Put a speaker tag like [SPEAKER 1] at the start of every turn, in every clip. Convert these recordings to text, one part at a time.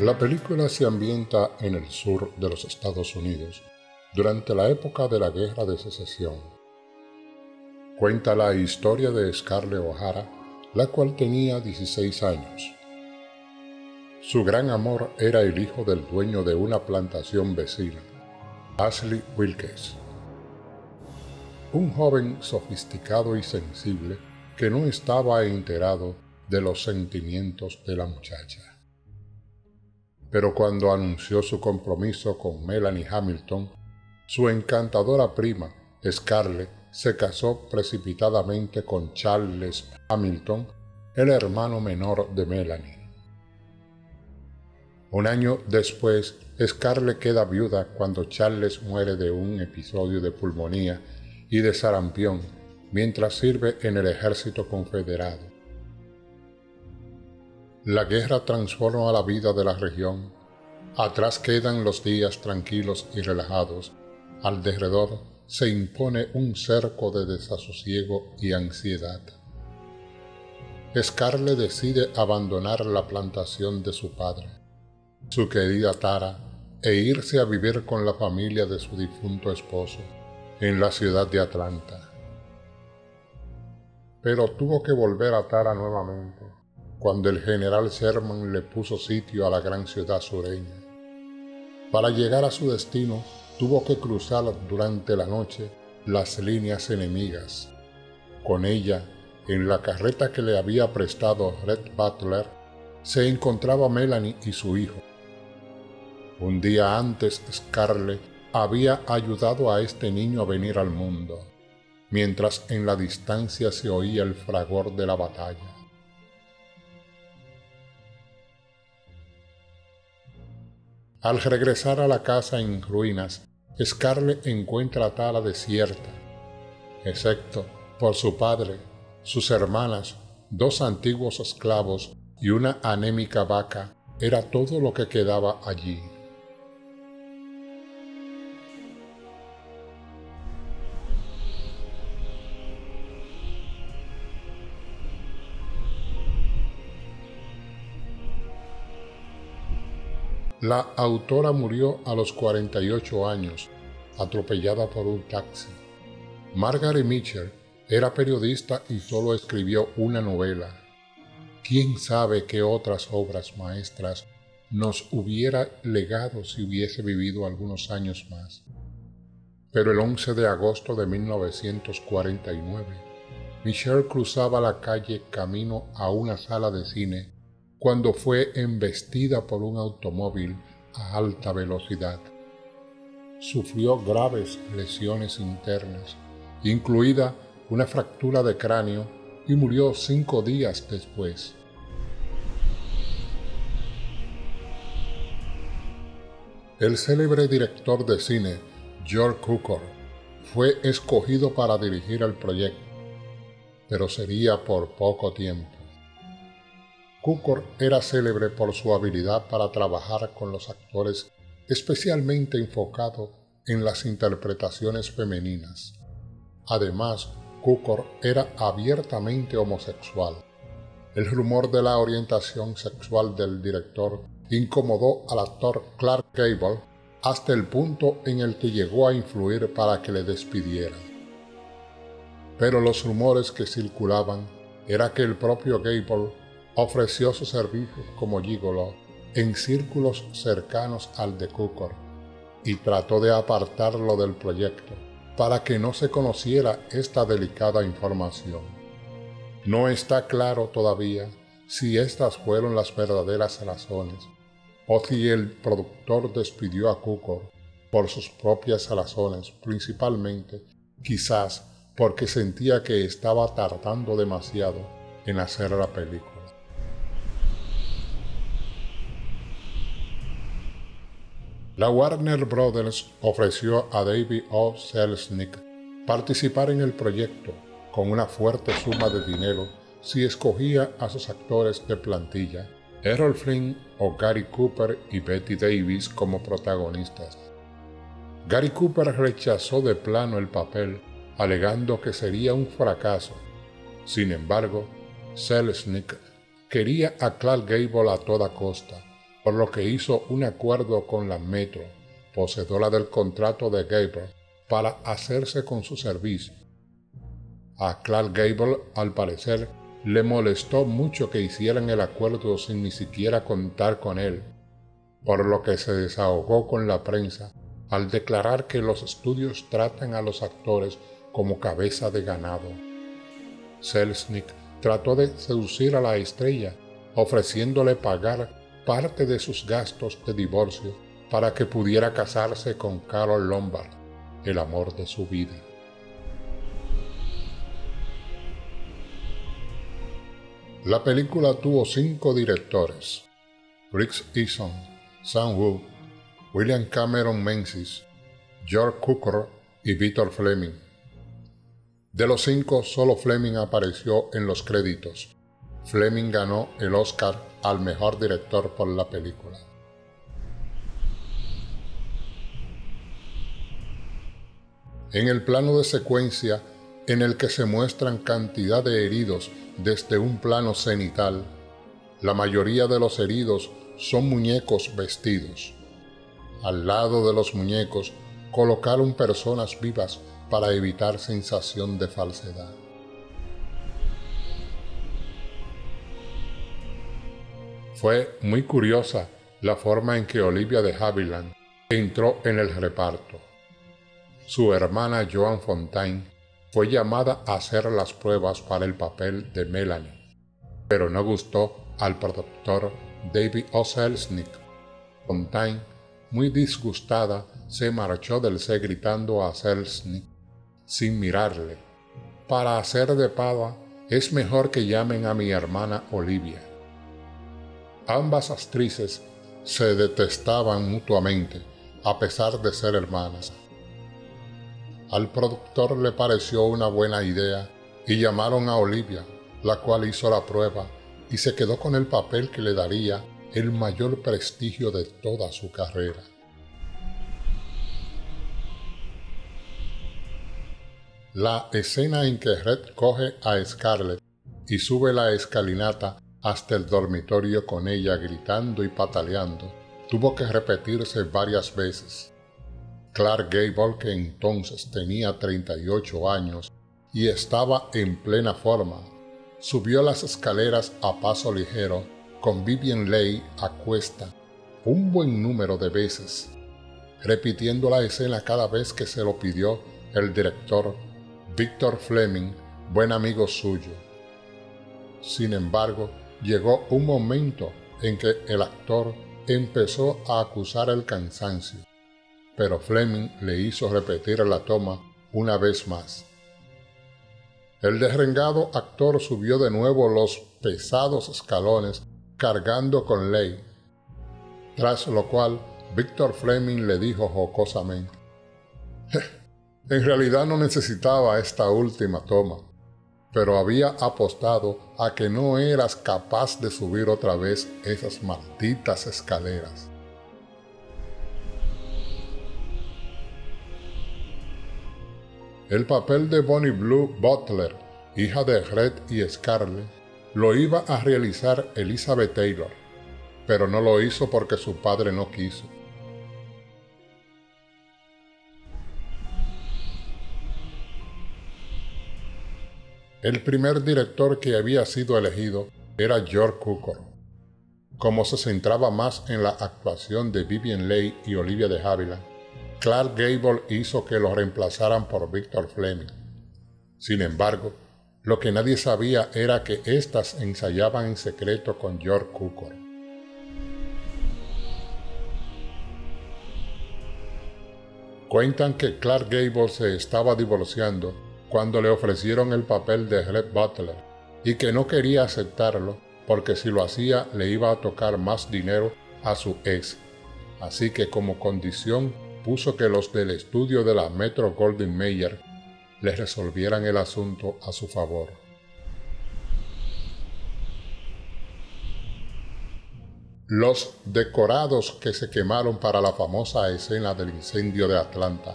[SPEAKER 1] La película se ambienta en el sur de los Estados Unidos durante la época de la Guerra de Secesión. Cuenta la historia de Scarlett O'Hara, la cual tenía 16 años. Su gran amor era el hijo del dueño de una plantación vecina, Ashley Wilkes, un joven sofisticado y sensible que no estaba enterado de los sentimientos de la muchacha. Pero cuando anunció su compromiso con Melanie Hamilton, su encantadora prima, Scarlett, se casó precipitadamente con Charles Hamilton, el hermano menor de Melanie. Un año después, Scarlett queda viuda cuando Charles muere de un episodio de pulmonía y de sarampión mientras sirve en el ejército confederado. La guerra transforma la vida de la región. Atrás quedan los días tranquilos y relajados. Alrededor se impone un cerco de desasosiego y ansiedad. Scarlett decide abandonar la plantación de su padre, su querida Tara, e irse a vivir con la familia de su difunto esposo en la ciudad de Atlanta. Pero tuvo que volver a Tara nuevamente cuando el general Sherman le puso sitio a la gran ciudad sureña. Para llegar a su destino, tuvo que cruzar durante la noche las líneas enemigas. Con ella, en la carreta que le había prestado Rhett Butler, se encontraba Melanie y su hijo. Un día antes, Scarlett había ayudado a este niño a venir al mundo, mientras en la distancia se oía el fragor de la batalla. Al regresar a la casa en ruinas, Scarlett encuentra a Tara desierta, excepto por su padre, sus hermanas, 2 antiguos esclavos y una anémica vaca. Era todo lo que quedaba allí. La autora murió a los 48 años, atropellada por un taxi. Margaret Mitchell era periodista y solo escribió una novela. ¿Quién sabe qué otras obras maestras nos hubiera legado si hubiese vivido algunos años más? Pero el 11 de agosto de 1949, Mitchell cruzaba la calle camino a una sala de cine cuando fue embestida por un automóvil a alta velocidad. Sufrió graves lesiones internas, incluida una fractura de cráneo, y murió 5 días después. El célebre director de cine, George Cukor, fue escogido para dirigir el proyecto, pero sería por poco tiempo. Cukor era célebre por su habilidad para trabajar con los actores, especialmente enfocado en las interpretaciones femeninas. Además, Cukor era abiertamente homosexual. El rumor de la orientación sexual del director incomodó al actor Clark Gable hasta el punto en el que llegó a influir para que le despidieran. Pero los rumores que circulaban era que el propio Gable ofreció sus servicios como gigolo en círculos cercanos al de Cukor y trató de apartarlo del proyecto para que no se conociera esta delicada información. No está claro todavía si estas fueron las verdaderas razones o si el productor despidió a Cukor por sus propias razones, principalmente quizás porque sentía que estaba tardando demasiado en hacer la película. La Warner Brothers ofreció a David O. Selznick participar en el proyecto con una fuerte suma de dinero si escogía a sus actores de plantilla, Errol Flynn o Gary Cooper y Bette Davis como protagonistas. Gary Cooper rechazó de plano el papel, alegando que sería un fracaso. Sin embargo, Selznick quería a Clark Gable a toda costa, por lo que hizo un acuerdo con la Metro, poseedora del contrato de Gable, para hacerse con su servicio. A Clark Gable, al parecer, le molestó mucho que hicieran el acuerdo sin ni siquiera contar con él, por lo que se desahogó con la prensa al declarar que los estudios tratan a los actores como cabeza de ganado. Selznick trató de seducir a la estrella, ofreciéndole pagar parte de sus gastos de divorcio para que pudiera casarse con Carole Lombard, el amor de su vida. La película tuvo 5 directores: Riggs Eason, Sam Woo, William Cameron Menzies, George Cukor y Victor Fleming. De los 5, solo Fleming apareció en los créditos. Fleming ganó el Oscar al mejor director por la película. En el plano de secuencia, en el que se muestran cantidad de heridos desde un plano cenital, la mayoría de los heridos son muñecos vestidos. Al lado de los muñecos colocaron personas vivas para evitar sensación de falsedad. Fue muy curiosa la forma en que Olivia de Havilland entró en el reparto. Su hermana Joan Fontaine fue llamada a hacer las pruebas para el papel de Melanie, pero no gustó al productor David O. Selznick. Fontaine, muy disgustada, se marchó del set gritando a Selznick sin mirarle: «Para hacer de pava es mejor que llamen a mi hermana Olivia». Ambas actrices se detestaban mutuamente, a pesar de ser hermanas. Al productor le pareció una buena idea y llamaron a Olivia, la cual hizo la prueba y se quedó con el papel que le daría el mayor prestigio de toda su carrera. La escena en que Red coge a Scarlett y sube la escalinata hasta el dormitorio con ella gritando y pataleando tuvo que repetirse varias veces. Clark Gable, que entonces tenía 38 años y estaba en plena forma, subió las escaleras a paso ligero con Vivien Leigh a cuesta un buen número de veces, repitiendo la escena cada vez que se lo pidió el director Victor Fleming, buen amigo suyo. Sin embargo, llegó un momento en que el actor empezó a acusar el cansancio, pero Fleming le hizo repetir la toma una vez más. El derrengado actor subió de nuevo los pesados escalones cargando con Leigh, tras lo cual Victor Fleming le dijo jocosamente: «En realidad no necesitaba esta última toma, pero había apostado a que no eras capaz de subir otra vez esas malditas escaleras». El papel de Bonnie Blue Butler, hija de Red y Scarlett, lo iba a realizar Elizabeth Taylor, pero no lo hizo porque su padre no quiso. El primer director que había sido elegido era George Cukor. Como se centraba más en la actuación de Vivien Leigh y Olivia de Havilland, Clark Gable hizo que lo reemplazaran por Victor Fleming. Sin embargo, Lo que nadie sabía era que éstas ensayaban en secreto con George Cukor. Cuentan que Clark Gable se estaba divorciando cuando le ofrecieron el papel de Rhett Butler y que no quería aceptarlo porque si lo hacía le iba a tocar más dinero a su ex. Así que como condición puso que los del estudio de la Metro-Goldwyn-Mayer le resolvieran el asunto a su favor. Los decorados que se quemaron para la famosa escena del incendio de Atlanta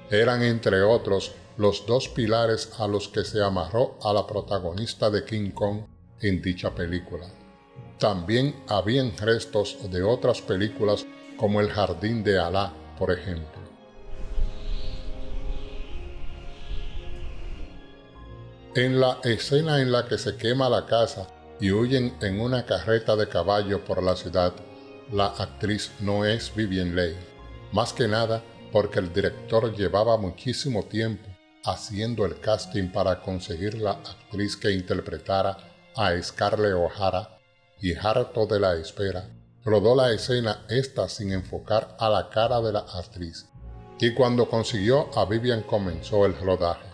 [SPEAKER 1] eran, entre otros, los dos pilares a los que se amarró a la protagonista de King Kong en dicha película. También habían restos de otras películas como El Jardín de Alá, por ejemplo. En la escena en la que se quema la casa y huyen en una carreta de caballo por la ciudad, la actriz no es Vivien Leigh, más que nada porque el director llevaba muchísimo tiempo haciendo el casting para conseguir la actriz que interpretara a Scarlett O'Hara y harto de la espera, rodó la escena esta sin enfocar a la cara de la actriz, y cuando consiguió a Vivien comenzó el rodaje.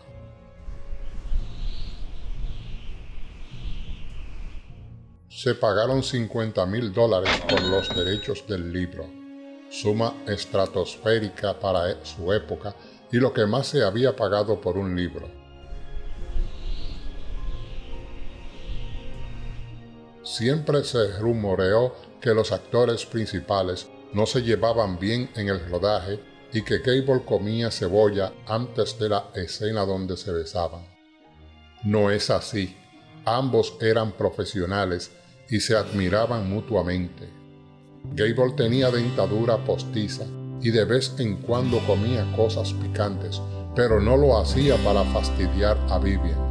[SPEAKER 1] Se pagaron $50,000 por los derechos del libro, suma estratosférica para su época y lo que más se había pagado por un libro. Siempre se rumoreó que los actores principales no se llevaban bien en el rodaje y que Gable comía cebolla antes de la escena donde se besaban. No es así, ambos eran profesionales y se admiraban mutuamente. Gable tenía dentadura postiza y de vez en cuando comía cosas picantes, pero no lo hacía para fastidiar a Vivien.